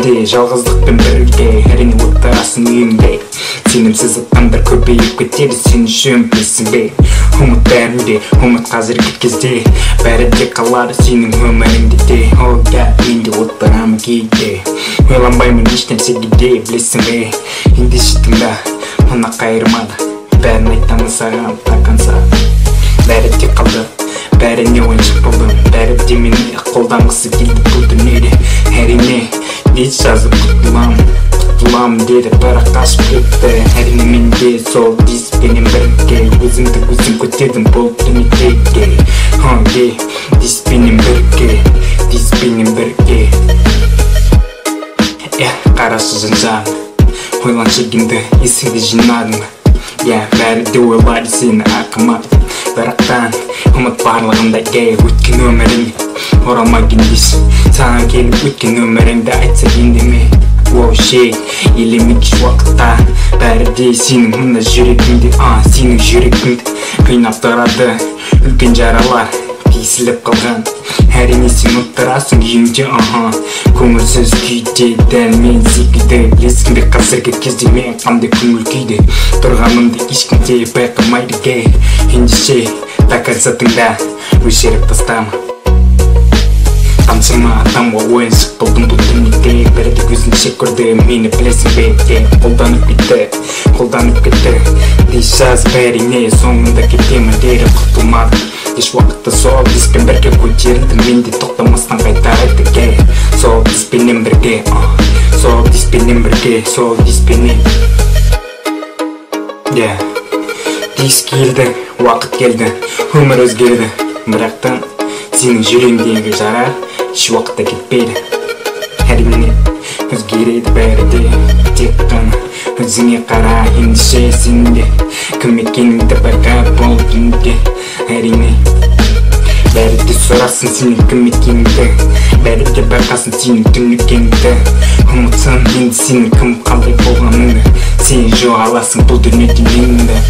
кешінде жалғыздықпен бірге әрине отырасың үйіңде. Сенімсіз адамдар көбейіп кетеді, сен үшін білесің бе? Ұмыт бәрінде, ұмыт қазіргі кезде, бәрі де қалады сенің өміріңде де. О да, мен де отырамын кейде, ойланбаймын еш нәрсеге де, білесің бе? Ендеше тыңда, мына қайырмады, бәрін айтамын саған тақанса. Бәрі де қалды, бәріне ойыншық болдым, бәрі де мені қолданғысы келді бұл дүниеде. Әрине, бет жазып құтыламын деді, бірақ қашып кетті. Әрине мен де сол диспенен бірге өзімді өзім көтердім бұл дүниеге. Диспенен бірге қарашы жан-жағын, ойланшы енді есіңді жинадың ба? Бәрі де ойлайды сені ақымақ, бірақтан ұмыт барлығында өткен өмірің оралмай келмейсің. Саған келіп өткен өміріңді айтса ендеме. Елемек еш уақытта, бәрі де сенің мына жүрегіңде, сенің жүрегіңді қинап тұрады үлкен жаралар тесіліп қалған. Әрине сен отырасың үйіңде, көңілсіз күйде, дәл мен секілді. Білесің бе қазіргі кезде мен қандай көңіл күйде тұрғанымды ешкім де байқамайды. Ендеше тақырса тыңда, өшіріп тастама. Тамшыма адамға ойыншық болдым бұл дүниеде, бірді көзінше көрді мені, білесің бе? Қолданып кетті дей жазып әрине, соңында кетемін деді құтылмады. Еш уақытта сол диспен бірге көтерілдім, мен де тоқтамастан қайта айтты. Сол диспенен бірге, сол диспенен. Дис келді, уақыт келді, өмір өзгерді, бірақтан сенің жүрегіңдегі жара еш уақытта кетпейді. Әрине өзгереді бәрі де, тек қана өзіңе қара. Ендеше сен де кім екеніңді байқа бұл дүниеде. Әрине бәрі де сұрасын сенің кім екеніңді, бәрі де байқасын сенің түнекеңді. Ұмытсын енді сенің кім қандай болғаныңды, сен жоғаласың бұл дүниеде меңді.